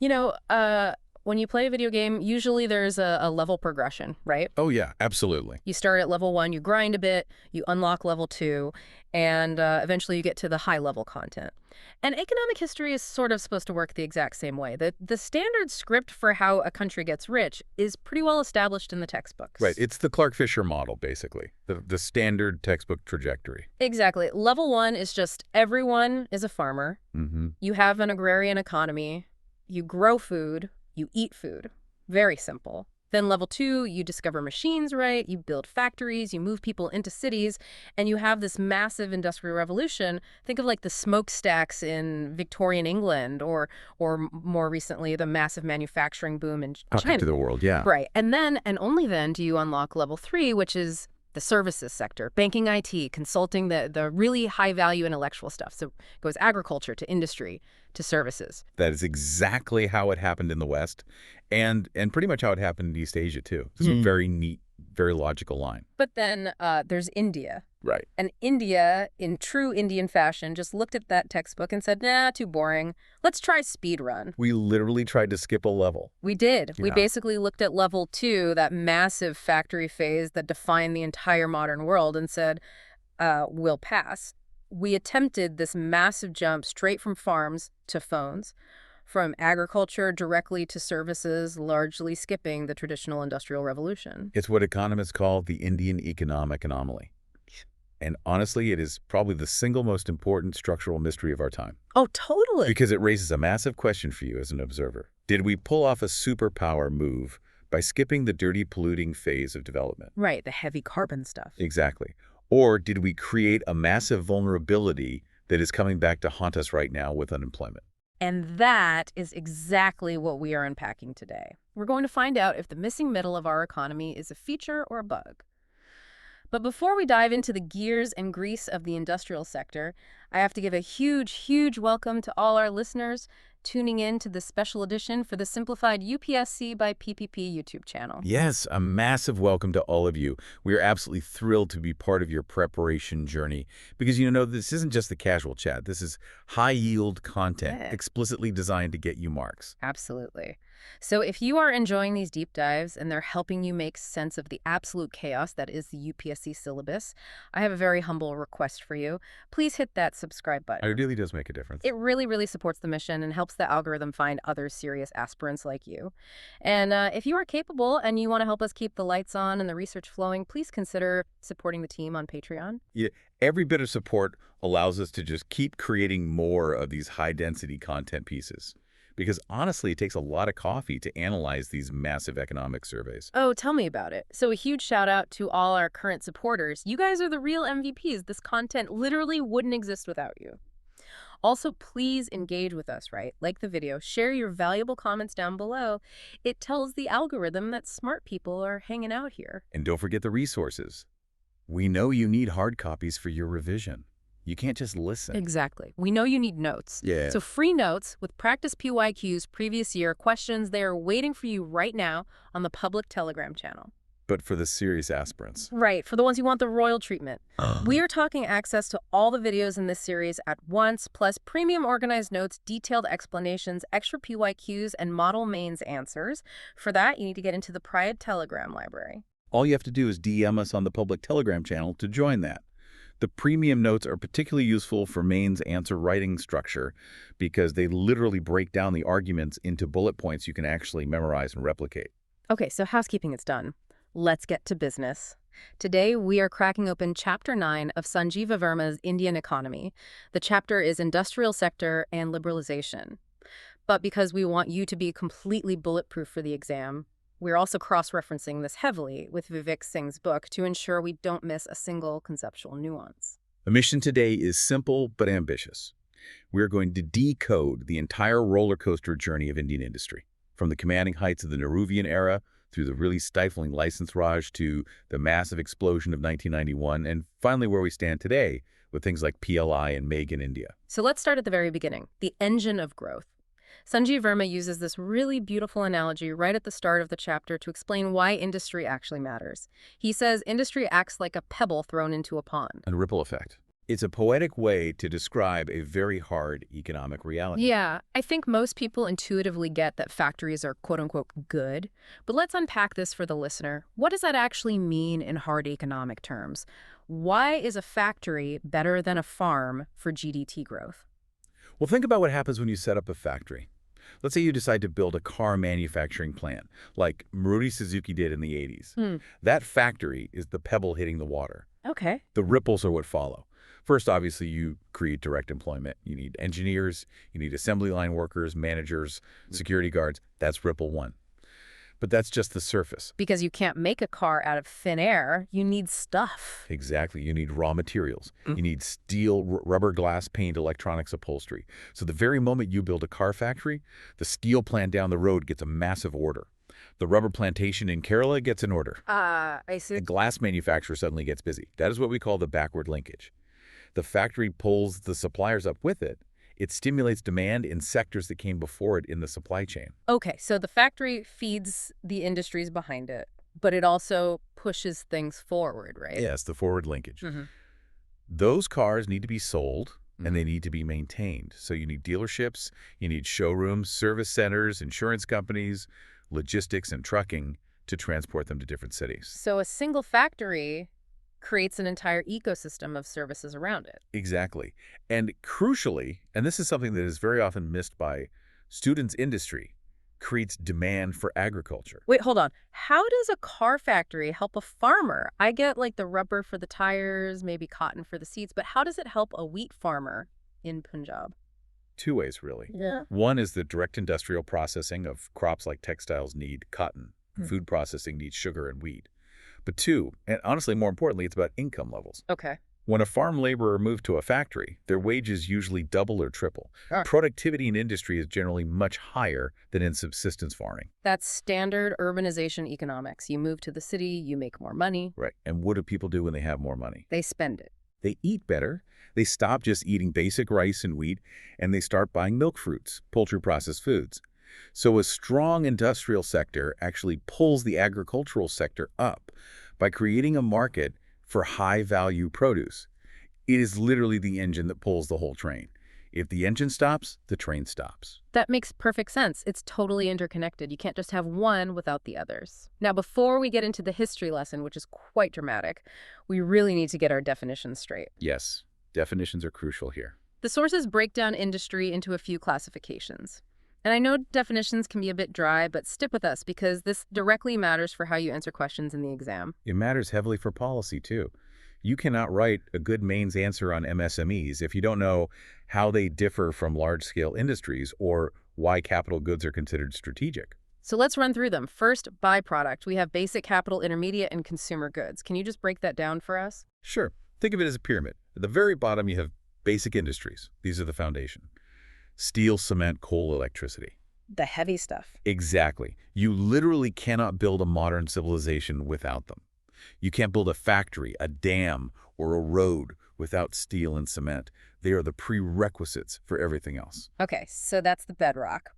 You know, when you play a video game, usually there's a level progression, right? Oh, yeah, absolutely. You start at level 1, you grind a bit, you unlock level 2, and eventually you get to the high-level content. And economic history is sort of supposed to work the exact same way. The standard script for how a country gets rich is pretty well established in the Right. textbooks. It's the Clark-Fisher model, basically, the standard textbook trajectory. Exactly. Level 1 is just everyone is a farmer. Mm-hmm. You have an agrarian economy. You grow food. You eat food. Very simple. Then level 2, you discover machines, right? You build factories, you move people into cities, and you have this massive industrial revolution. Think of like the smokestacks in Victorian England or more recently, the massive manufacturing boom in Up China. to the world, yeah. Right. And then, and only then, do you unlock level 3, which is the services sector, banking, IT, consulting, the really high-value intellectual stuff. So it goes agriculture to industry to services. That is exactly how it happened in the West, and pretty much how it happened in East Asia, too. It's a very neat, very logical line. But then there's India. Right. And India, in true Indian fashion, just looked at that textbook and said, nah, too boring. Let's try speed run. We literally tried to skip a level. We did. We Yeah. basically looked at level 2, that massive factory phase that defined the entire modern world, and said, we'll pass. We attempted this massive jump straight from farms to phones, from agriculture directly to services, largely skipping the traditional industrial revolution. It's what economists call the Indian economic anomaly. And honestly, it is probably the single most important structural mystery of our time. Oh, totally. Because it raises a massive question for you as an observer. Did we pull off a superpower move by skipping the dirty, polluting phase of development? Right, the heavy carbon stuff. Exactly. Or did we create a massive vulnerability that is coming back to haunt us right now with unemployment? And that is exactly what we are unpacking today. We're going to find out if the missing middle of our economy is a feature or a bug. But before we dive into the gears and grease of the industrial sector, I have to give a huge, huge welcome to all our listeners tuning in to this special edition for the Simplified UPSC by PPP YouTube channel. Yes, a massive welcome to all of you. We are absolutely thrilled to be part of your preparation journey because, you know, this isn't just the casual chat. This is high-yield content explicitly designed to get you marks. Absolutely. So if you are enjoying these deep dives and they're helping you make sense of the absolute chaos that is the UPSC syllabus, I have a very humble request for you. Please hit that subscribe button. It really does make a difference. It really, really supports the mission and helps the algorithm find other serious aspirants like you. And if you are capable and you want to help us keep the lights on and the research flowing, please consider supporting the team on Patreon. Yeah, every bit of support allows us to just keep creating more of these high-density content pieces. Because honestly, it takes a lot of coffee to analyze these massive economic surveys. Oh, tell me about it. So a huge shout out to all our current supporters. You guys are the real MVPs. This content literally wouldn't exist without you. Also, please engage with us, right? Like the video, share your valuable comments down below. It tells the algorithm that smart people are hanging out here. And don't forget the resources. We know you need hard copies for your revision. You can't just listen. Exactly. We know you need notes. Yeah. So free notes with practice PYQs previous year questions, they are waiting for you right now on the public Telegram channel. But for the serious aspirants. Right, for the ones who want the royal treatment. We are talking access to all the videos in this series at once, plus premium organized notes, detailed explanations, extra PYQs, and model mains answers. For that, you need to get into the Pride Telegram library. All you have to do is DM us on the public Telegram channel to join that. The premium notes are particularly useful for mains answer writing structure because they literally break down the arguments into bullet points you can actually memorize and replicate. Okay, so housekeeping is done. Let's get to business. Today, we are cracking open Chapter 9 of Sanjeev Verma's Indian Economy. The chapter is Industrial Sector and Liberalization. But because we want you to be completely bulletproof for the exam, we're also cross-referencing this heavily with Vivek Singh's book to ensure we don't miss a single conceptual nuance. The mission today is simple but ambitious. We're going to decode the entire roller coaster journey of Indian industry, from the commanding heights of the Nehruvian era through the really stifling license raj to the massive explosion of 1991, and finally where we stand today with things like PLI and MEG in India. So let's start at the very beginning, the engine of growth. Sanjeev Verma uses this really beautiful analogy right at the start of the chapter to explain why industry actually matters. He says industry acts like a pebble thrown into a pond. And ripple effect. It's a poetic way to describe a very hard economic reality. Yeah, I think most people intuitively get that factories are quote-unquote good, but let's unpack this for the listener. What does that actually mean in hard economic terms? Why is a factory better than a farm for GDP growth? Well, think about what happens when you set up a factory. Let's say you decide to build a car manufacturing plant, like Maruti Suzuki did in the 80s. Hmm, That factory is the pebble hitting the water. okay. The ripples are what follow. First, obviously, you create direct employment. You need engineers, you need assembly line workers, managers, security guards. That's ripple one. But that's just the surface. Because you can't make a car out of thin air, you need stuff. Exactly. You need raw materials. You need steel, rubber, glass, paint, electronics, upholstery. So the very moment you build a car factory, the steel plant down the road gets a massive order. The rubber plantation in Kerala gets an order. I see. The glass manufacturer suddenly gets busy. That is what we call the backward linkage. The factory pulls the suppliers up with it. It stimulates demand in sectors that came before it in the supply chain. Okay, so the factory feeds the industries behind it, but it also pushes things forward, right? Yes, the forward linkage. Hmm. Those cars need to be sold and they need to be maintained. So you need dealerships, you need showrooms, service centers, insurance companies, logistics and trucking to transport them to different cities. So a single factory creates an entire ecosystem of services around it. Exactly. And crucially, and this is something that is very often missed by students' industry, creates demand for agriculture. Wait, hold on. How does a car factory help a farmer? I get like the rubber for the tires, maybe cotton for the seeds, but how does it help a wheat farmer in Punjab? Two ways, really. Yeah. One is the direct industrial processing of crops like textiles need cotton. Food processing needs sugar and wheat. But two, and honestly more importantly, it's about income levels. Okay. When a farm laborer moves to a factory, their wages usually double or triple. Ah. Productivity in industry is generally much higher than in subsistence farming. That's standard urbanization economics. You move to the city, you make more money. Right. And what do people do when they have more money? They spend it. They eat better. They stop just eating basic rice and wheat, and they start buying milk fruits, poultry processed foods. So a strong industrial sector actually pulls the agricultural sector up by creating a market for high-value produce. It is literally the engine that pulls the whole train. If the engine stops, the train stops. That makes perfect sense. It's totally interconnected. You can't just have one without the others. Now, before we get into the history lesson, which is quite dramatic, we really need to get our definitions straight. Yes, definitions are crucial here. The sources break down industry into a few classifications. And I know definitions can be a bit dry, but stick with us because this directly matters for how you answer questions in the exam. It matters heavily for policy, too. You cannot write a good mains answer on MSMEs if you don't know how they differ from large-scale industries or why capital goods are considered strategic. So let's run through them. First, byproduct. We have basic, capital, intermediate, and consumer goods. Can you just break that down for us? Sure. Think of it as a pyramid. At the very bottom, you have basic industries. These are the foundation. Steel, cement, coal, electricity. The heavy stuff. Exactly. You literally cannot build a modern civilization without them. You can't build a factory, a dam, or a road without steel and cement. They are the prerequisites for everything else. Okay, so that's the bedrock.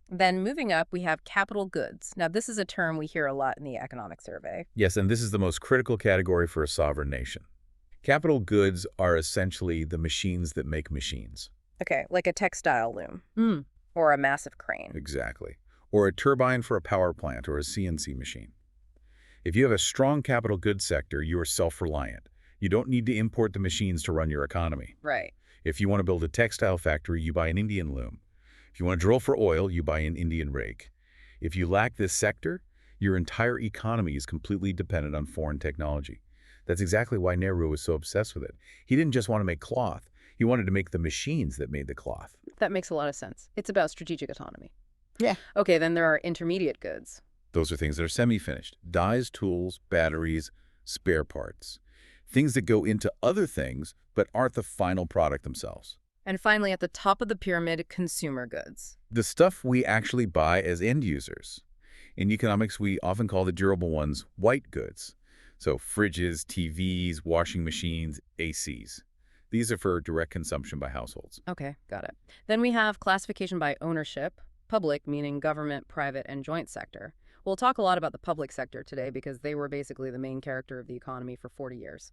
Then moving up, we have capital goods. Now, this is a term we hear a lot in the economic survey. Yes, and this is the most critical category for a sovereign nation. Capital goods are essentially the machines that make machines. Okay, like a textile loom. Or a massive crane. Exactly. Or a turbine for a power plant or a CNC machine. If you have a strong capital goods sector, you are self-reliant. You don't need to import the machines to run your economy. Right. If you want to build a textile factory, you buy an Indian loom. If you want to drill for oil, you buy an Indian rig. If you lack this sector, your entire economy is completely dependent on foreign technology. That's exactly why Nehru was so obsessed with it. He didn't just want to make cloth. He wanted to make the machines that made the cloth. That makes a lot of sense. It's about strategic autonomy. Yeah. Okay, then there are intermediate goods. Those are things that are semi-finished. Dyes, tools, batteries, spare parts. Things that go into other things but aren't the final product themselves. And finally, at the top of the pyramid, consumer goods. The stuff we actually buy as end users. In economics, we often call the durable ones white goods. So fridges, TVs, washing machines, ACs. These are for direct consumption by households. Okay, got it. Then we have classification by ownership, public meaning government, private, and joint sector. We'll talk a lot about the public sector today because they were basically the main character of the economy for 40 years.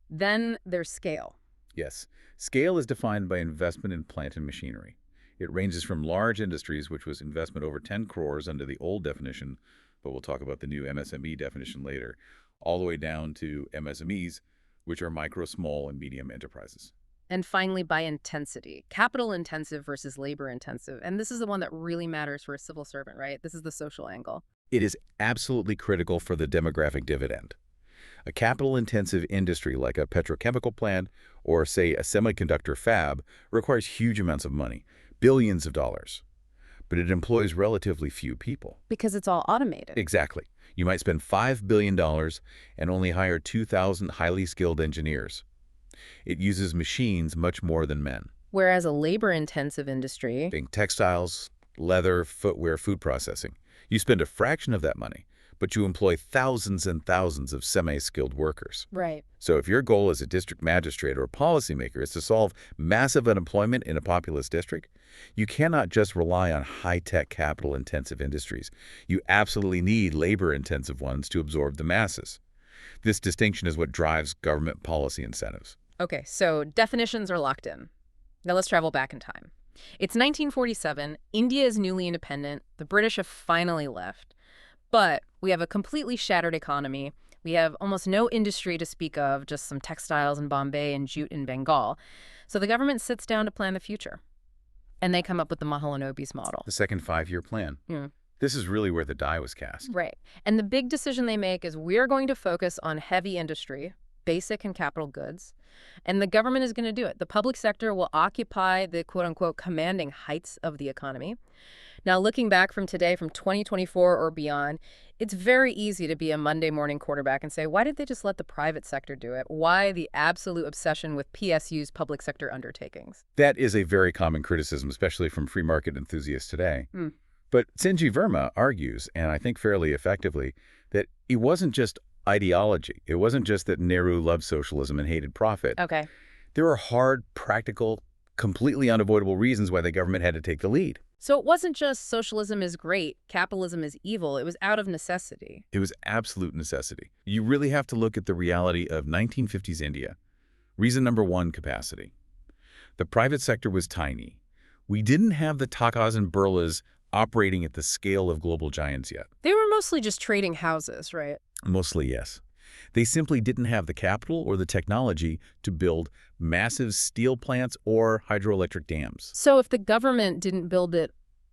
Then there's scale. Yes. Scale is defined by investment in plant and machinery. It ranges from large industries, which was investment over 10 crores under the old definition, but we'll talk about the new MSME definition later, all the way down to MSMEs, which are micro, small, and medium enterprises. And finally, by intensity, capital intensive versus labor intensive. And this is the one that really matters for a civil servant, right? This is the social angle. It is absolutely critical for the demographic dividend. A capital-intensive industry like a petrochemical plant or, say, a semiconductor fab requires huge amounts of money, billions of dollars. But it employs relatively few people. Because it's all automated. Exactly. You might spend $5 billion and only hire 2,000 highly skilled engineers. It uses machines much more than men. Whereas a labor-intensive industry, Think textiles, leather, footwear, food processing. You spend a fraction of that money, but you employ thousands and thousands of semi-skilled workers. right? So if your goal as a district magistrate or a policymaker is to solve massive unemployment in a populous district, you cannot just rely on high-tech capital-intensive industries. You absolutely need labor-intensive ones to absorb the masses. This distinction is what drives government policy incentives. Okay, so definitions are locked in. Now let's travel back in time. It's 1947. India is newly independent. The British have finally left. But we have a completely shattered economy. We have almost no industry to speak of, just some textiles in Bombay and jute in Bengal. So the government sits down to plan the future. And they come up with the Mahalanobis model. The second five-year plan. Hmm. This is really where the die was cast. Right. And the big decision they make is we're going to focus on heavy industry, basic and capital goods, and the government is going to do it. The public sector will occupy the quote-unquote commanding heights of the economy. Now, looking back from today, from 2024 or beyond, it's very easy to be a Monday morning quarterback and say, why did they just let the private sector do it? Why the absolute obsession with PSUs, public sector undertakings? That is a very common criticism, especially from free market enthusiasts today. Hmm. But Sanjeev Verma argues, and I think fairly effectively, that it wasn't just ideology. It wasn't just that Nehru loved socialism and hated profit. Okay. There were hard, practical, completely unavoidable reasons why the government had to take the lead. So it wasn't just socialism is great, capitalism is evil. It was out of necessity. It was absolute necessity. You really have to look at the reality of 1950s India. Reason number one, capacity. The private sector was tiny. We didn't have the Tatas and Birlas operating at the scale of global giants yet. They were mostly just trading houses, right? Mostly, yes. They simply didn't have the capital or the technology to build massive steel plants or hydroelectric dams. So if the government didn't build it,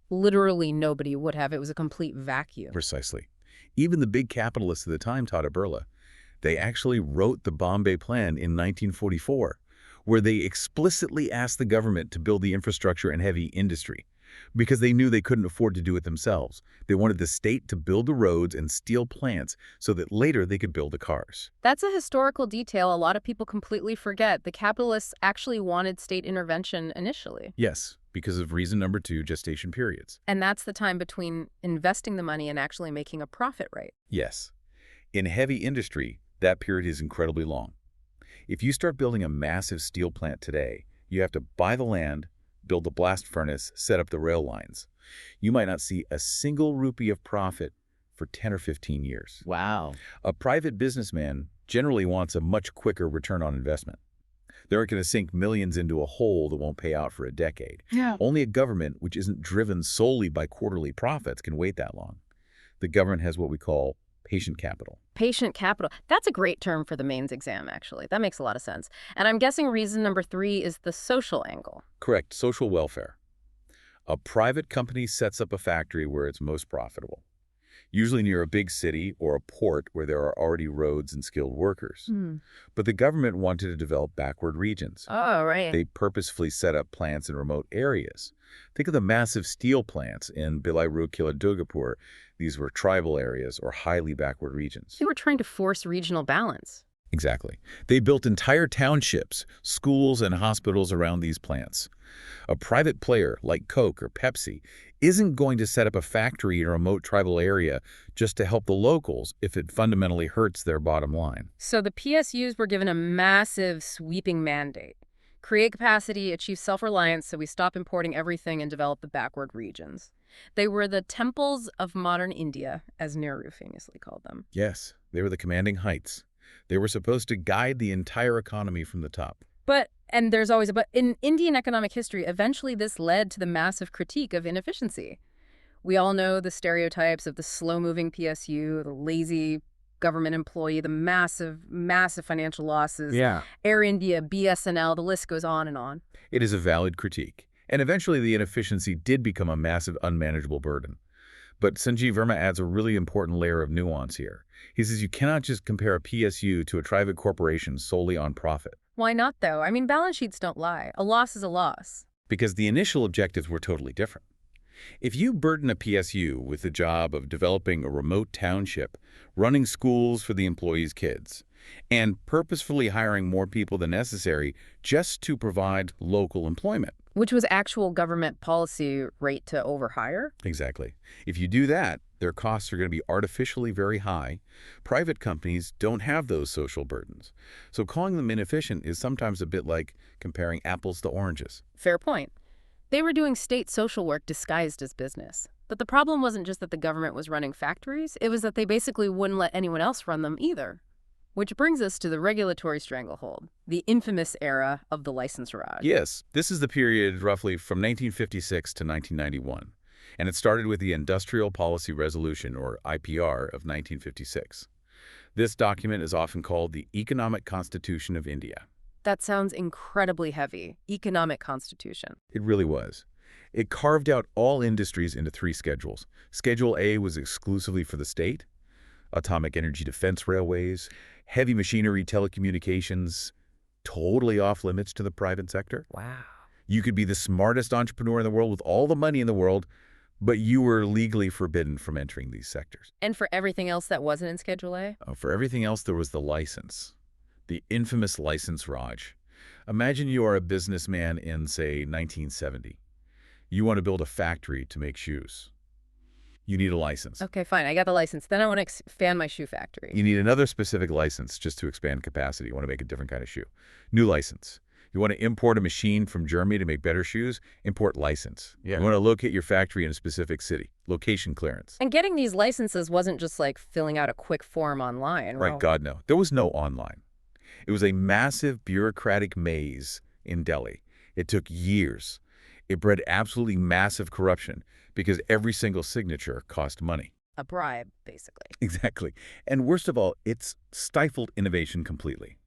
literally nobody would have. It was a complete vacuum. Precisely. Even the big capitalists of the time, Tata Birla, they actually wrote the Bombay Plan in 1944, where they explicitly asked the government to build the infrastructure and heavy industry, because they knew they couldn't afford to do it themselves. They wanted the state to build the roads and steel plants so that later they could build the cars. That's a historical detail a lot of people completely forget. The capitalists actually wanted state intervention initially. Yes, because of reason number two, gestation periods. And that's the time between investing the money and actually making a profit, right? Yes. In heavy industry, that period is incredibly long. If you start building a massive steel plant today, you have to buy the land, build the blast furnace, set up the rail lines. You might not see a single rupee of profit for 10 or 15 years. Wow. A private businessman generally wants a much quicker return on investment. They aren't going to sink millions into a hole that won't pay out for a decade. Yeah. Only a government which isn't driven solely by quarterly profits can wait that long. The government has what we call patient capital. Patient capital. That's a great term for the mains exam, actually. That makes a lot of sense. And I'm guessing reason number three is the social angle. Correct. Social welfare. A private company sets up a factory where it's most profitable, usually near a big city or a port where there are already roads and skilled workers. But the government wanted to develop backward regions. Oh, right. They purposefully set up plants in remote areas. Think of the massive steel plants in Bilairu, Durgapur. These were tribal areas or highly backward regions. They were trying to force regional balance. Exactly. They built entire townships, schools, and hospitals around these plants. A private player like Coke or Pepsi isn't going to set up a factory in a remote tribal area just to help the locals if it fundamentally hurts their bottom line. So the PSUs were given a massive, sweeping mandate. Create capacity, achieve self-reliance so we stop importing everything and develop the backward regions. They were the temples of modern India, as Nehru famously called them. Yes, they were the commanding heights. They were supposed to guide the entire economy from the top. And there's always a but. In Indian economic history, eventually this led to the massive critique of inefficiency. We all know the stereotypes of the slow-moving PSU, the lazy government employee, the massive financial losses, Yeah. Air India, BSNL, the list goes on and on. It is a valid critique. And eventually the inefficiency did become a massive, unmanageable burden. But Sanjeev Verma adds a really important layer of nuance here. He says you cannot just compare a PSU to a private corporation solely on profit, Why not, though? I mean, balance sheets don't lie. A loss is a loss. because the initial objectives were totally different. If you burden a PSU with the job of developing a remote township, running schools for the employees' kids, and purposefully hiring more people than necessary just to provide local employment. Which was actual government policy rate to overhire? Exactly. If you do that, their costs are going to be artificially very high. Private companies don't have those social burdens. So calling them inefficient is sometimes a bit like comparing apples to oranges. Fair point. They were doing state social work disguised as business. But the problem wasn't just that the government was running factories, it was that they basically wouldn't let anyone else run them either. Which brings us to the regulatory stranglehold, the infamous era of the license raj. Yes, this is the period roughly from 1956 to 1991. And it started with the Industrial Policy Resolution, or IPR, of 1956. This document is often called the Economic Constitution of India. That sounds incredibly heavy. Economic constitution. It really was. It carved out all industries into 3 schedules. Schedule A was exclusively for the state, atomic energy defense railways, heavy machinery telecommunications, totally off limits to the private sector. Wow. You could be the smartest entrepreneur in the world with all the money in the world, but you were legally forbidden from entering these sectors. And for everything else that wasn't in Schedule A? For everything else, there was the license, the infamous license Raj. Imagine you are a businessman in, say, 1970. You want to build a factory to make shoes. You need a license. Okay, fine. I got the license. Then I want to expand my shoe factory. You need another specific license just to expand capacity. You want to make a different kind of shoe. New license. You want to import a machine from Germany to make better shoes? Import license. Yeah. You want to locate your factory in a specific city? Location clearance. And getting these licenses wasn't just like filling out a quick form online. Right, Well, God, no. There was no online. It was a massive bureaucratic maze in Delhi. It took years. It bred absolutely massive corruption because every single signature cost money. a bribe, basically. Exactly. And worst of all, it's stifled innovation completely.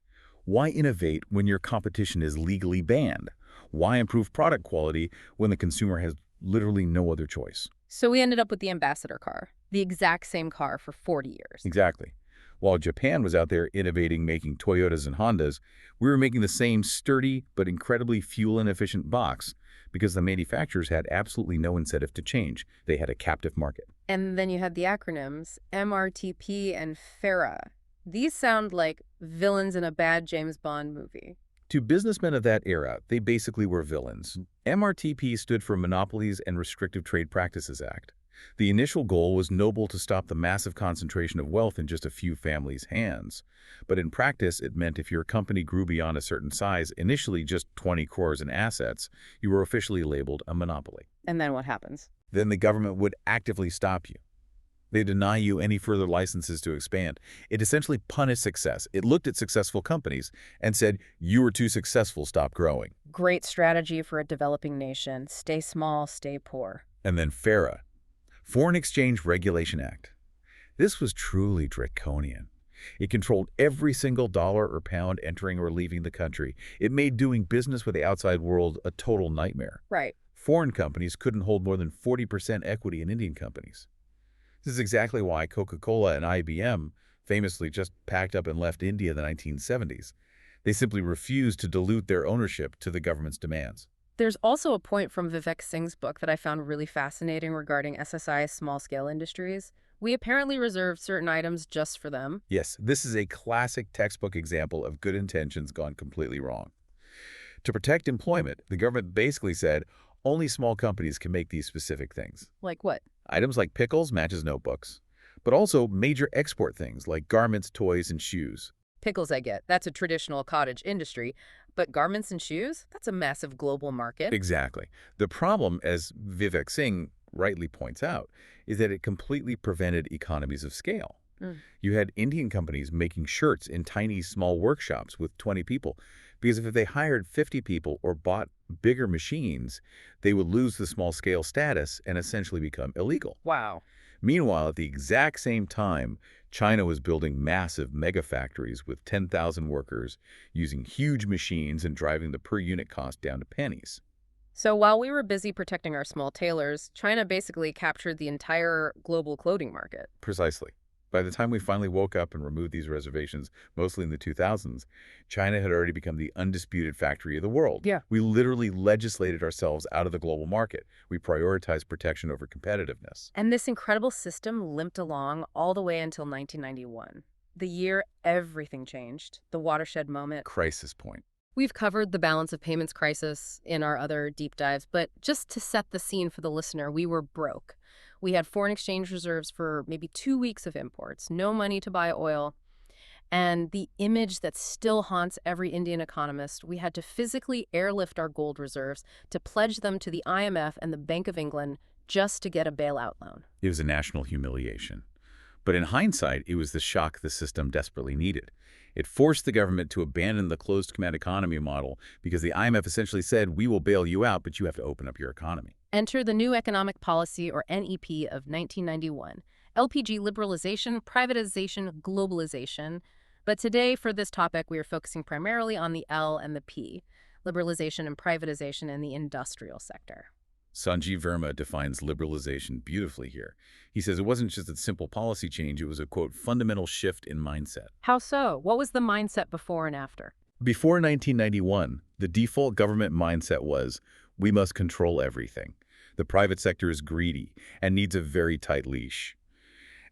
Why innovate when your competition is legally banned? Why improve product quality when the consumer has literally no other choice? So we ended up with the ambassador car, the exact same car for 40 years. Exactly. While Japan was out there innovating, making Toyotas and Hondas, we were making the same sturdy but incredibly fuel-inefficient box because the manufacturers had absolutely no incentive to change. They had a captive market. And then you had the acronyms, MRTP and FERA. These sound like villains in a bad James Bond movie. To businessmen of that era, they basically were villains. MRTP stood for Monopolies and Restrictive Trade Practices Act. The initial goal was noble to stop the massive concentration of wealth in just a few families' hands. But in practice, it meant if your company grew beyond a certain size, initially just 20 crores in assets, you were officially labeled a monopoly. And then what happens? Then the government would actively stop you. They deny you any further licenses to expand. It essentially punished success. It looked at successful companies and said, you were too successful, stop growing. Great strategy for a developing nation. Stay small, stay poor. And then FERA, Foreign Exchange Regulation Act. This was truly draconian. It controlled every single dollar or pound entering or leaving the country. It made doing business with the outside world a total nightmare. Right. Foreign companies couldn't hold more than 40% equity in Indian companies. This is exactly why Coca-Cola and IBM famously just packed up and left India in the 1970s. They simply refused to dilute their ownership to the government's demands. There's also a point from Vivek Singh's book that I found really fascinating regarding SSI's small-scale industries. We apparently reserved certain items just for them. Yes, this is a classic textbook example of good intentions gone completely wrong. To protect employment, the government basically said only small companies can make these specific things. Like what? Items like pickles, matches, notebooks, but also major export things like garments, toys, and shoes. Pickles, I get. That's a traditional cottage industry. But garments and shoes? That's a massive global market. Exactly. The problem, as Vivek Singh rightly points out, is that it completely prevented economies of scale. Mm. You had Indian companies making shirts in tiny, small workshops with 20 people, because if they hired 50 people or bought bigger machines, they would lose the small-scale status and essentially become illegal. Wow. Meanwhile, at the exact same time, China was building massive mega factories with 10,000 workers, using huge machines and driving the per-unit cost down to pennies. So while we were busy protecting our small tailors, China basically captured the entire global clothing market. Precisely. By the time we finally woke up and removed these reservations, mostly in the 2000s, China had already become the undisputed factory of the world. Yeah. We literally legislated ourselves out of the global market. We prioritized protection over competitiveness. And this incredible system limped along all the way until 1991. The year everything changed, the watershed moment. Crisis point. We've covered the balance of payments crisis in our other deep dives, but just to set the scene for the listener, we were broke. We had foreign exchange reserves for maybe 2 weeks of imports, no money to buy oil, and the image that still haunts every Indian economist, we had to physically airlift our gold reserves to pledge them to the IMF and the Bank of England just to get a bailout loan. It was a national humiliation. But in hindsight, it was the shock the system desperately needed. It forced the government to abandon the closed command economy model because the IMF essentially said, we will bail you out, but you have to open up your economy. Enter the new economic policy, or NEP, of 1991. LPG liberalization, privatization, globalization. But today, for this topic, we are focusing primarily on the L and the P, liberalization and privatization in the industrial sector. Sanjeev Verma defines liberalization beautifully here. He says it wasn't just a simple policy change, it was a, quote, fundamental shift in mindset. How so? What was the mindset before and after? Before 1991, the default government mindset was, we must control everything. The private sector is greedy and needs a very tight leash.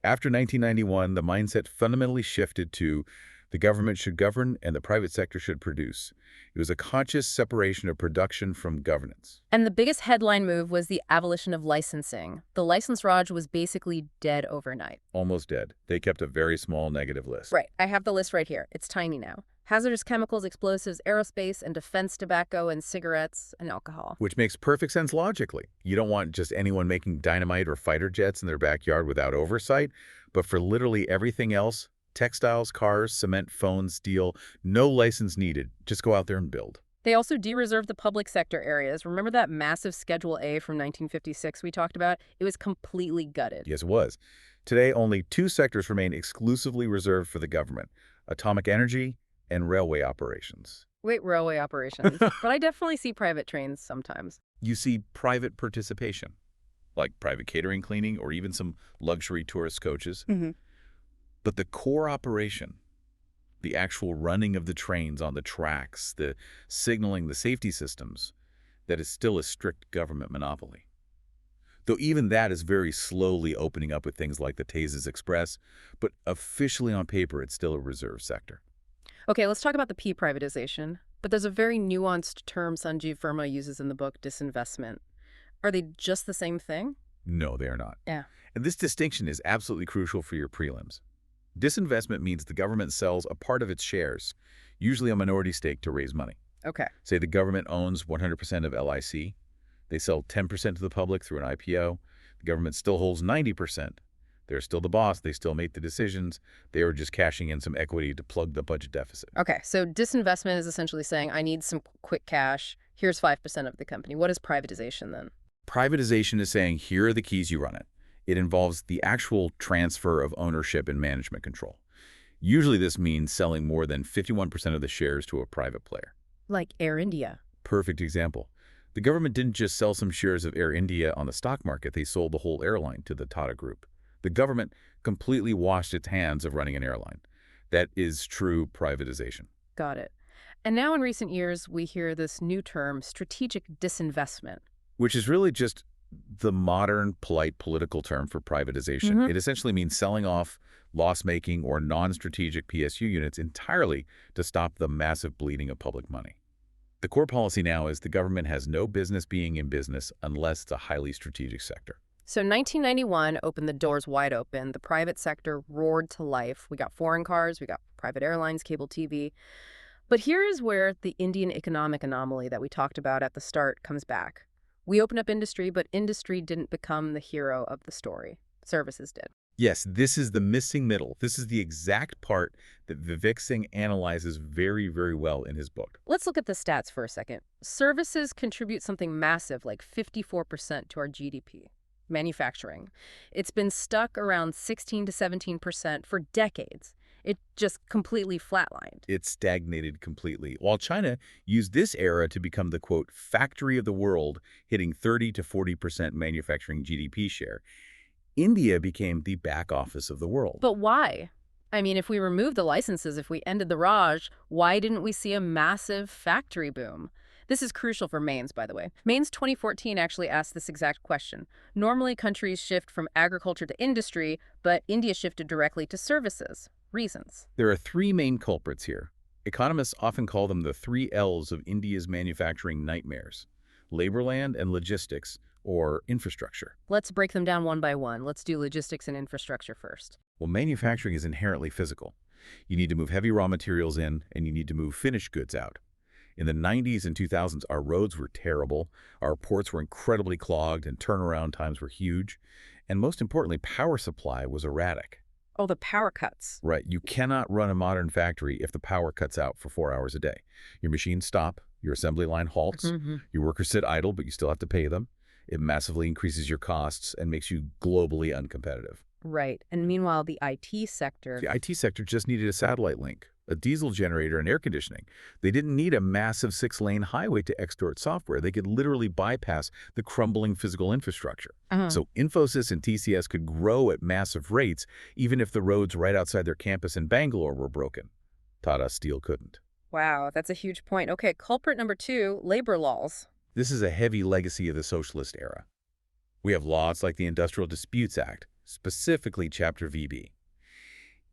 After 1991, the mindset fundamentally shifted to the government should govern and the private sector should produce. It was a conscious separation of production from governance. And the biggest headline move was the abolition of licensing. The license Raj was basically dead overnight. Almost dead. They kept a very small negative list. Right. I have the list right here. It's tiny now. Hazardous chemicals, explosives, aerospace, and defense tobacco, and cigarettes, and alcohol. Which makes perfect sense logically. You don't want just anyone making dynamite or fighter jets in their backyard without oversight, but for literally everything else, textiles, cars, cement, phones, steel, no license needed. Just go out there and build. They also de-reserved the public sector areas. Remember that massive Schedule A from 1956 we talked about? It was completely gutted. Yes, it was. Today, only 2 sectors remain exclusively reserved for the government: atomic energy and railway operations. Wait, railway operations. But I definitely see private trains sometimes. You see private participation, like private catering, cleaning, or even some luxury tourist coaches. But the core operation, the actual running of the trains on the tracks, the signaling, the safety systems, that is still a strict government monopoly. Though even that is very slowly opening up with things like the Tezes Express, but officially on paper, it's still a reserve sector. Okay, let's talk about the P, privatization. But there's a very nuanced term Sanjeev Verma uses in the book, disinvestment. Are they just the same thing? No, they are not. Yeah. And this distinction is absolutely crucial for your prelims. Disinvestment means the government sells a part of its shares, usually a minority stake, to raise money. Okay. Say the government owns 100% of LIC. They sell 10% to the public through an IPO. The government still holds 90%. They're still the boss. They still make the decisions. They are just cashing in some equity to plug the budget deficit. Okay, so disinvestment is essentially saying, I need some quick cash. Here's 5% of the company. What is privatization then? Privatization is saying, here are the keys, you run it. It involves the actual transfer of ownership and management control. Usually this means selling more than 51% of the shares to a private player. Like Air India. Perfect example. The government didn't just sell some shares of Air India on the stock market. They sold the whole airline to the Tata Group. The government completely washed its hands of running an airline. That is true privatization. Got it. And now in recent years, we hear this new term, strategic disinvestment. Which is really just the modern, polite political term for privatization. It essentially means selling off loss-making or non-strategic PSU units entirely to stop the massive bleeding of public money. The core policy now is the government has no business being in business unless it's a highly strategic sector. So 1991 opened the doors wide open. The private sector roared to life. We got foreign cars, we got private airlines, cable TV. But here is where the Indian economic anomaly that we talked about at the start comes back. We opened up industry, but industry didn't become the hero of the story. Services did. Yes, this is the missing middle. This is the exact part that Vivek Singh analyzes very, very well in his book. Let's look at the stats for a second. Services contribute something massive, like 54% to our GDP. Manufacturing. It's been stuck around 16 to 17% for decades. It just completely flatlined. It stagnated completely, while China used this era to become the, quote, factory of the world, hitting 30 to 40% manufacturing GDP share. India became the back office of the world. But why? I mean, if we removed the licenses, if we ended the Raj, why didn't we see a massive factory boom? This is crucial for Mainz, by the way. Mainz 2014 actually asked this exact question. Normally, countries shift from agriculture to industry, but India shifted directly to services. Reasons. There are three main culprits here. Economists often call them the three L's of India's manufacturing nightmares: labor land and logistics, or infrastructure. Let's break them down one by one. Let's do logistics and infrastructure first. Well, manufacturing is inherently physical. You need to move heavy raw materials in, and you need to move finished goods out. In the 90s and 2000s, our roads were terrible, our ports were incredibly clogged, and turnaround times were huge. And most importantly, power supply was erratic. Oh, the power cuts. Right, you cannot run a modern factory if the power cuts out for 4 hours a day. Your machines stop, your assembly line halts, your workers sit idle, but you still have to pay them. It massively increases your costs and makes you globally uncompetitive. Right. And meanwhile, the IT sector. The IT sector just needed a satellite link, a diesel generator, and air conditioning. They didn't need a massive 6-lane highway to extort software. They could literally bypass the crumbling physical infrastructure. So Infosys and TCS could grow at massive rates, even if the roads right outside their campus in Bangalore were broken. Tata Steel couldn't. Wow, that's a huge point. Okay, culprit number 2, labor laws. This is a heavy legacy of the socialist era. We have laws like the Industrial Disputes Act, specifically Chapter VB.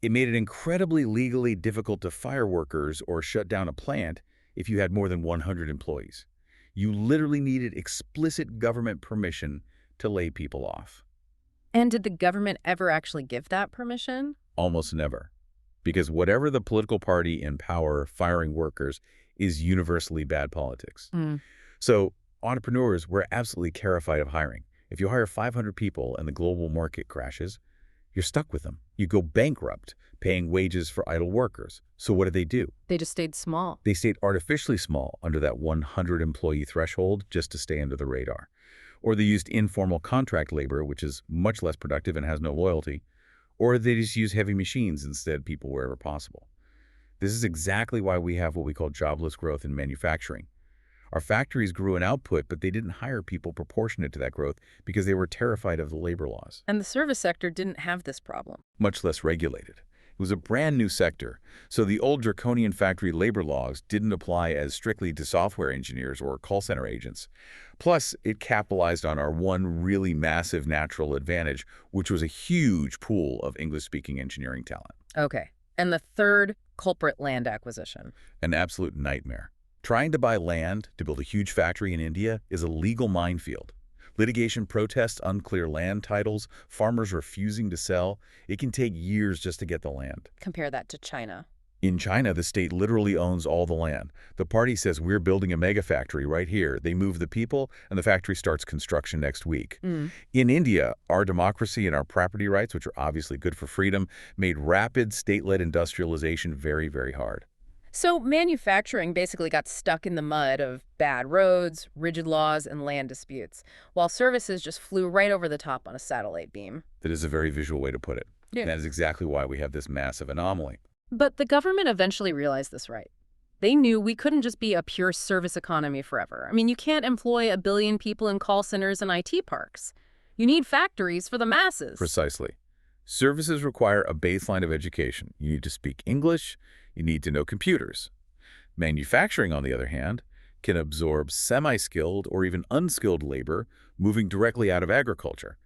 It made it incredibly legally difficult to fire workers or shut down a plant if you had more than 100 employees. You literally needed explicit government permission to lay people off. And did the government ever actually give that permission? Almost never. Because whatever the political party in power, firing workers is universally bad politics. So entrepreneurs were absolutely terrified of hiring. If you hire 500 people and the global market crashes, you're stuck with them. You go bankrupt, paying wages for idle workers. So what did they do? They just stayed small. They stayed artificially small under that 100-employee threshold just to stay under the radar. Or they used informal contract labor, which is much less productive and has no loyalty. Or they just use heavy machines instead, people wherever possible. This is exactly why we have what we call jobless growth in manufacturing. Our factories grew in output, but they didn't hire people proportionate to that growth because they were terrified of the labor laws. And the service sector didn't have this problem. Much less regulated. It was a brand new sector, so the old draconian factory labor laws didn't apply as strictly to software engineers or call center agents. Plus, it capitalized on our one really massive natural advantage, which was a huge pool of English-speaking engineering talent. Okay. And the third culprit, land acquisition. An absolute nightmare. Trying to buy land to build a huge factory in India is a legal minefield. Litigation, protests, unclear land titles, farmers refusing to sell. It can take years just to get the land. Compare that to China. In China, the state literally owns all the land. The party says, we're building a mega factory right here. They move the people, and the factory starts construction next week. In India, our democracy and our property rights, which are obviously good for freedom, made rapid state-led industrialization very, very hard. So manufacturing basically got stuck in the mud of bad roads, rigid laws, and land disputes, while services just flew right over the top on a satellite beam. That is a very visual way to put it. Yeah. And that is exactly why we have this massive anomaly. But the government eventually realized this, right? They knew we couldn't just be a pure service economy forever. I mean, you can't employ 1 billion people in call centers and IT parks. You need factories for the masses. Precisely. Services require a baseline of education. You need to speak English. You need to know computers. Manufacturing, on the other hand, can absorb semi-skilled or even unskilled labor moving directly out of agriculture.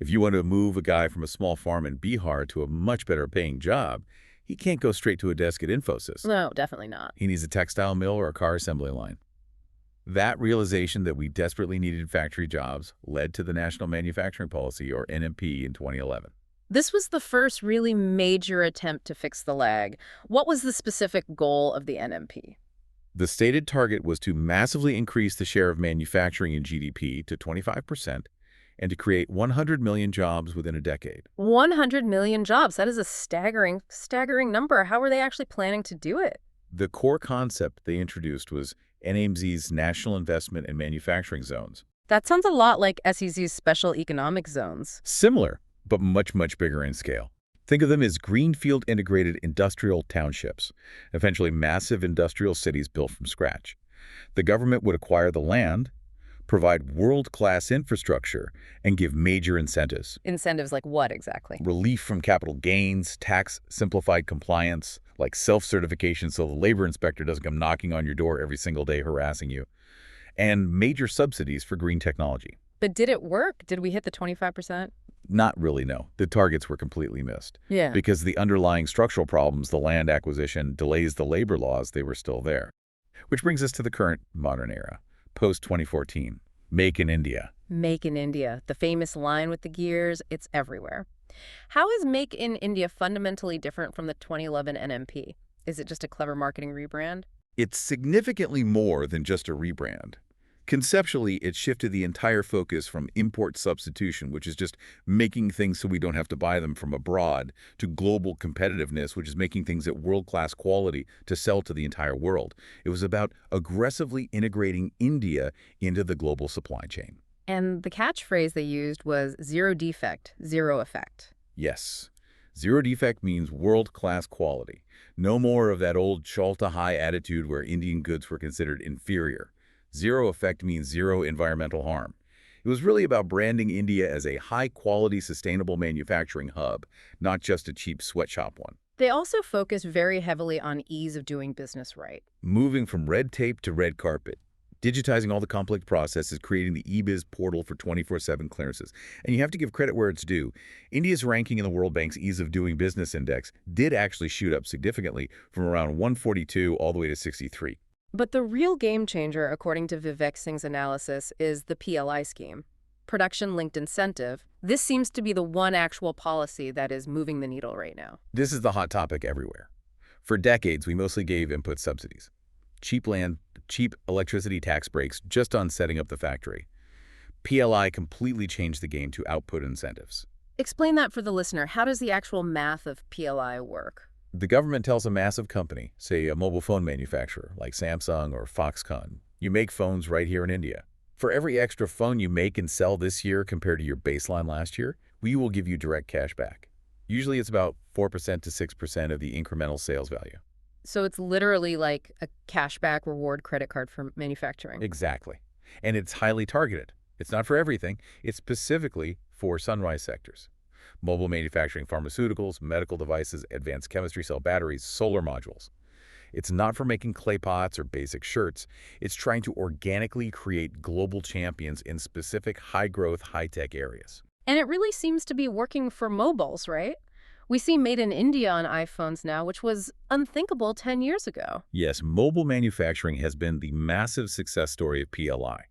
If you want to move a guy from a small farm in Bihar to a much better paying job, he can't go straight to a desk at Infosys. No, definitely not. He needs a textile mill or a car assembly line. That realization that we desperately needed factory jobs led to the National Manufacturing Policy, or NMP, in 2011. This was the first really major attempt to fix the lag. What was the specific goal of the NMP? The stated target was to massively increase the share of manufacturing in GDP to 25% and to create 100 million jobs within a decade. 100 million jobs. That is a staggering number. How are they actually planning to do it? The core concept they introduced was NIMZs, National Investment and Manufacturing Zones. That sounds a lot like SEC's special economic zones. Similar, but much, much bigger in scale. Think of them as greenfield integrated industrial townships, eventually massive industrial cities built from scratch. The government would acquire the land, provide world-class infrastructure, and give major incentives. Incentives like what exactly? Relief from capital gains, tax simplified compliance, like self-certification so the labor inspector doesn't come knocking on your door every single day harassing you, and major subsidies for green technology. But did it work? Did we hit the 25%? Not really, no. The targets were completely missed. Yeah. Because the underlying structural problems, the land acquisition, delays, the labor laws, they were still there. Which brings us to the current modern era, post-2014. Make in India. Make in India, the famous line with the gears, it's everywhere. How is Make in India fundamentally different from the 2011 NMP? Is it just a clever marketing rebrand? It's significantly more than just a rebrand. Conceptually, it shifted the entire focus from import substitution, which is just making things so we don't have to buy them from abroad, to global competitiveness, which is making things at world-class quality to sell to the entire world. It was about aggressively integrating India into the global supply chain. And the catchphrase they used was zero defect, zero effect. Yes. Zero defect means world-class quality. No more of that old Chalta-high attitude where Indian goods were considered inferior. Zero effect means zero environmental harm. It was really about branding India as a high-quality, sustainable manufacturing hub, not just a cheap sweatshop one. They also focused very heavily on ease of doing business right. Moving from red tape to red carpet. Digitizing all the complex processes, creating the eBiz portal for 24/7 clearances. And you have to give credit where it's due. India's ranking in the World Bank's Ease of Doing Business Index did actually shoot up significantly from around 142 all the way to 63. But the real game changer, according to Vivek Singh's analysis, is the PLI scheme. Production-linked incentive. This seems to be the one actual policy that is moving the needle right now. This is the hot topic everywhere. For decades, we mostly gave input subsidies. Cheap land, cheap electricity tax breaks just on setting up the factory. PLI completely changed the game to output incentives. Explain that for the listener. How does the actual math of PLI work? The government tells a massive company, say a mobile phone manufacturer like Samsung or Foxconn, you make phones right here in India. For every extra phone you make and sell this year compared to your baseline last year, we will give you direct cash back. Usually it's about 4% to 6% of the incremental sales value. So it's literally like a cashback reward credit card for manufacturing. Exactly. And it's highly targeted. It's not for everything. It's specifically for sunrise sectors. Mobile manufacturing, pharmaceuticals, medical devices, advanced chemistry cell batteries, solar modules. It's not for making clay pots or basic shirts. It's trying to organically create global champions in specific high-growth, high-tech areas. And it really seems to be working for mobiles, right? We see Made in India on iPhones now, which was unthinkable 10 years ago. Yes, mobile manufacturing has been the massive success story of PLI.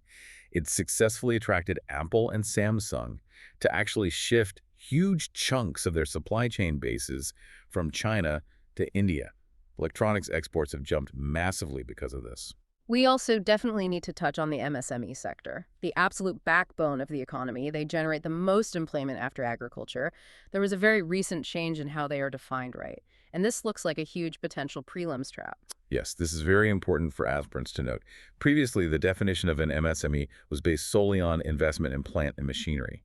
It successfully attracted Apple and Samsung to actually shift huge chunks of their supply chain bases from China to India. Electronics exports have jumped massively because of this. We also definitely need to touch on the MSME sector, the absolute backbone of the economy. They generate the most employment after agriculture. There was a very recent change in how they are defined, right? And this looks like a huge potential prelims trap. Yes, this is very important for aspirants to note. Previously, the definition of an MSME was based solely on investment in plant and machinery,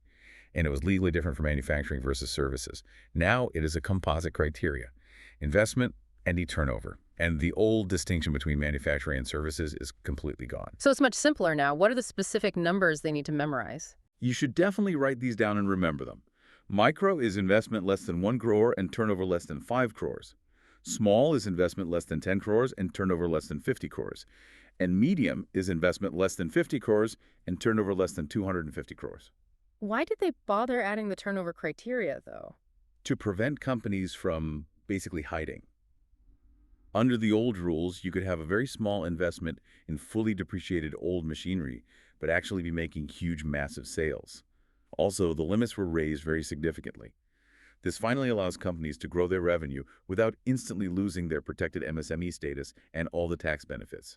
and it was legally different for manufacturing versus services. Now it is a composite criteria: investment and turnover. And the old distinction between manufacturing and services is completely gone. So it's much simpler now. What are the specific numbers they need to memorize? You should definitely write these down and remember them. Micro is investment less than 1 crore and turnover less than 5 crores. Small is investment less than 10 crores and turnover less than 50 crores. And medium is investment less than 50 crores and turnover less than 250 crores. Why did they bother adding the turnover criteria, though? To prevent companies from basically hiding. Under the old rules, you could have a very small investment in fully depreciated old machinery, but actually be making huge, massive sales. Also, the limits were raised very significantly. This finally allows companies to grow their revenue without instantly losing their protected MSME status and all the tax benefits.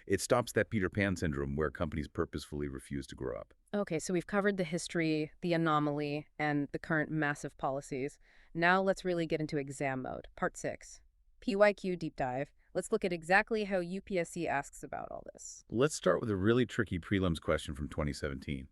It stops that Peter Pan syndrome where companies purposefully refuse to grow up. Okay, so we've covered the history, the anomaly, and the current massive policies. Now let's really get into exam mode. Part 6. PYQ deep dive. Let's look at exactly how UPSC asks about all this. Let's start with a really tricky prelims question from 2017.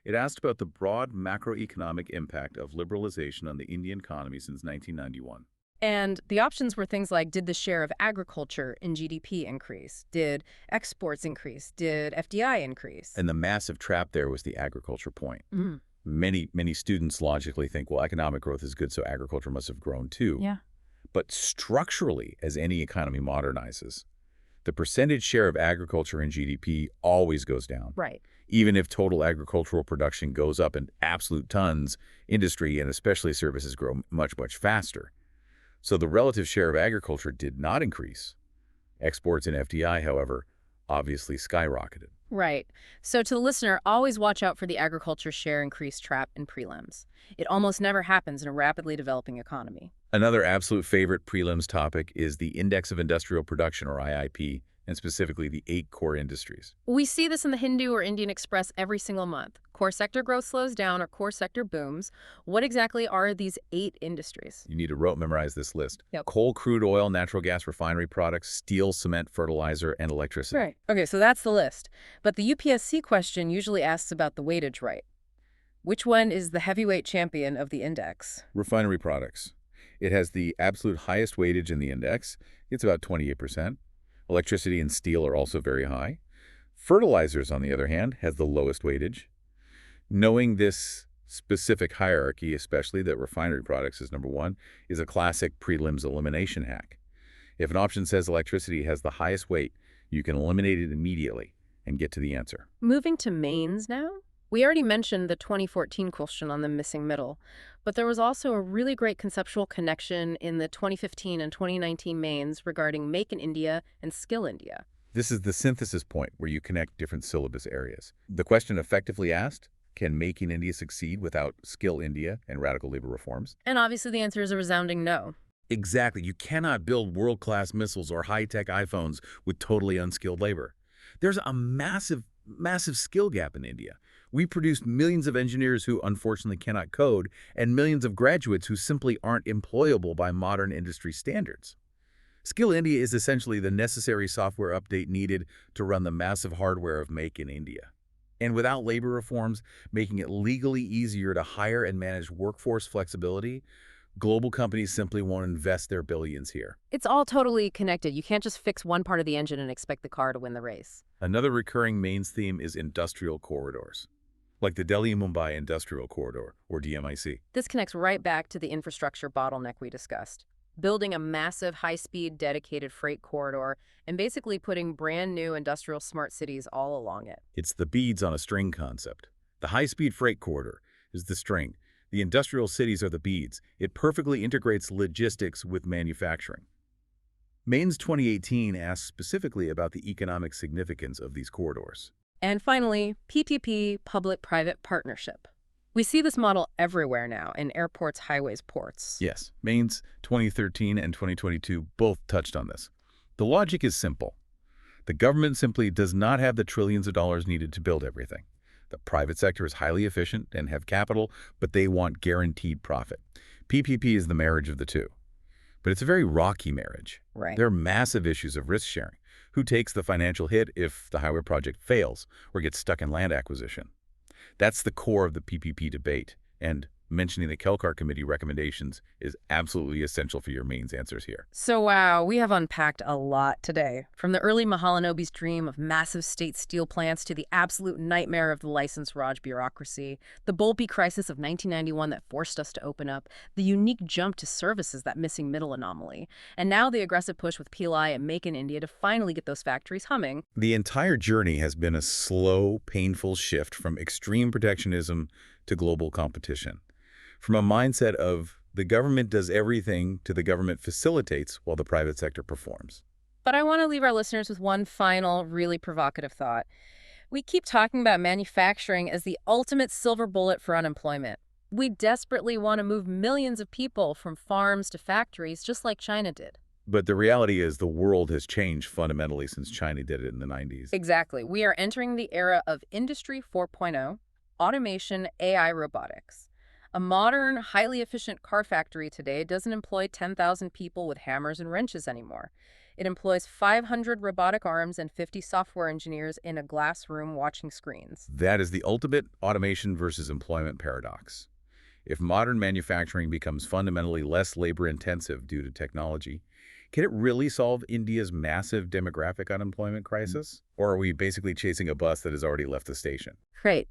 It asked about the broad macroeconomic impact of liberalization on the Indian economy since 1991. And the options were things like, did the share of agriculture in GDP increase? Did exports increase? Did FDI increase? And the massive trap there was the agriculture point. Mm. Many students logically think, well, economic growth is good, so agriculture must have grown too. Yeah. But structurally, as any economy modernizes, the percentage share of agriculture in GDP always goes down. Right. Even if total agricultural production goes up in absolute tons, industry and especially services grow much, much faster. So the relative share of agriculture did not increase. Exports in FDI, however, obviously skyrocketed. Right. So to the listener, always watch out for the agriculture share increase trap in prelims. It almost never happens in a rapidly developing economy. Another absolute favorite prelims topic is the Index of Industrial Production, or IIP, and specifically the 8 core industries. We see this in the Hindu or Indian Express every single month. Core sector growth slows down or core sector booms. What exactly are these 8 industries? You need to rote memorize this list. Yep. Coal, crude oil, natural gas, refinery products, steel, cement, fertilizer, and electricity. Right. Okay, so that's the list. But the UPSC question usually asks about the weightage, right? Which one is the heavyweight champion of the index? Refinery products. It has the absolute highest weightage in the index. It's about 28%. Electricity and steel are also very high. Fertilizers, on the other hand, has the lowest weightage. Knowing this specific hierarchy, especially that refinery products is number 1, is a classic prelims elimination hack. If an option says electricity has the highest weight, you can eliminate it immediately and get to the answer. Moving to mains now? We already mentioned the 2014 question on the missing middle, but there was also a really great conceptual connection in the 2015 and 2019 mains regarding Make in India and Skill India. This is the synthesis point where you connect different syllabus areas. The question effectively asked, can Make in India succeed without Skill India and radical labor reforms? And obviously the answer is a resounding no. Exactly. You cannot build world-class missiles or high-tech iPhones with totally unskilled labor. There's a massive skill gap in India. We produce millions of engineers who unfortunately cannot code and millions of graduates who simply aren't employable by modern industry standards. Skill India is essentially the necessary software update needed to run the massive hardware of Make in India. And without labor reforms, making it legally easier to hire and manage workforce flexibility, global companies simply won't invest their billions here. It's all totally connected. You can't just fix one part of the engine and expect the car to win the race. Another recurring mains theme is industrial corridors, like the Delhi-Mumbai Industrial Corridor, or DMIC. This connects right back to the infrastructure bottleneck we discussed. Building a massive, high-speed, dedicated freight corridor and basically putting brand new industrial smart cities all along it. It's the beads on a string concept. The high-speed freight corridor is the string. The industrial cities are the beads. It perfectly integrates logistics with manufacturing. Mains 2018 asks specifically about the economic significance of these corridors. And finally, PPP, public-private partnership. We see this model everywhere now, in airports, highways, ports. Yes, Mains 2013 and 2022 both touched on this. The logic is simple. The government simply does not have the trillions of dollars needed to build everything. The private sector is highly efficient and have capital, but they want guaranteed profit. PPP is the marriage of the two. But it's a very rocky marriage. Right. There are massive issues of risk sharing. Who takes the financial hit if the highway project fails or gets stuck in land acquisition? That's the core of the PPP debate, and mentioning the Kelkar Committee recommendations is absolutely essential for your mains answers here. So wow, we have unpacked a lot today. From the early Mahalanobis dream of massive state steel plants to the absolute nightmare of the license Raj bureaucracy, the Bolpi crisis of 1991 that forced us to open up, the unique jump to services, that missing middle anomaly, and now the aggressive push with PLI and Make in India to finally get those factories humming. The entire journey has been a slow, painful shift from extreme protectionism to global competition. From a mindset of the government does everything to the government facilitates while the private sector performs. But I want to leave our listeners with one final, really provocative thought. We keep talking about manufacturing as the ultimate silver bullet for unemployment. We desperately want to move millions of people from farms to factories, just like China did. But the reality is the world has changed fundamentally since China did it in the 90s. Exactly. We are entering the era of Industry 4.0, automation, AI, robotics. A modern, highly efficient car factory today doesn't employ 10,000 people with hammers and wrenches anymore. It employs 500 robotic arms and 50 software engineers in a glass room watching screens. That is the ultimate automation versus employment paradox. If modern manufacturing becomes fundamentally less labor-intensive due to technology, can it really solve India's massive demographic unemployment crisis? Or are we basically chasing a bus that has already left the station? Great.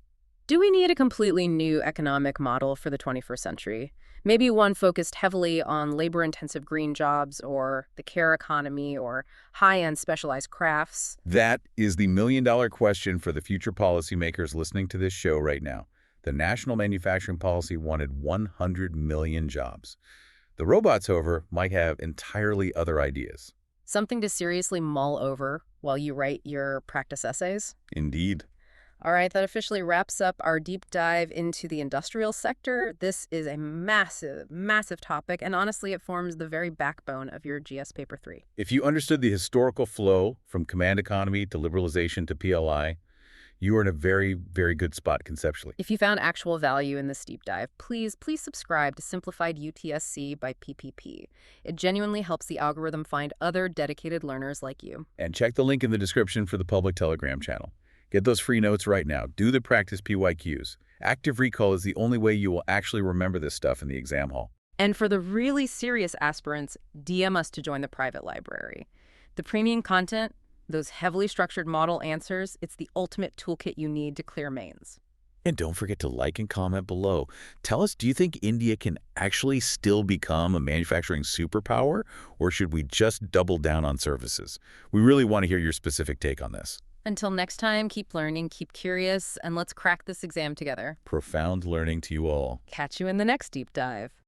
Do we need a completely new economic model for the 21st century? Maybe one focused heavily on labor-intensive green jobs or the care economy or high-end specialized crafts? That is the million-dollar question for the future policymakers listening to this show right now. The National Manufacturing Policy wanted 100 million jobs. The robots, however, might have entirely other ideas. Something to seriously mull over while you write your practice essays? Indeed. All right, that officially wraps up our deep dive into the industrial sector. This is a massive, massive topic, and honestly, it forms the very backbone of your GS Paper 3. If you understood the historical flow from command economy to liberalization to PLI, you are in a very, very good spot conceptually. If you found actual value in this deep dive, please subscribe to Simplified UTSC by PPP. It genuinely helps the algorithm find other dedicated learners like you. And check the link in the description for the public Telegram channel. Get those free notes right now. Do the practice PYQs. Active recall is the only way you will actually remember this stuff in the exam hall. And for the really serious aspirants, DM us to join the private library. The premium content, those heavily structured model answers, it's the ultimate toolkit you need to clear mains. And don't forget to like and comment below. Tell us, do you think India can actually still become a manufacturing superpower, or should we just double down on services? We really want to hear your specific take on this. Until next time, keep learning, keep curious, and let's crack this exam together. Profound learning to you all. Catch you in the next deep dive.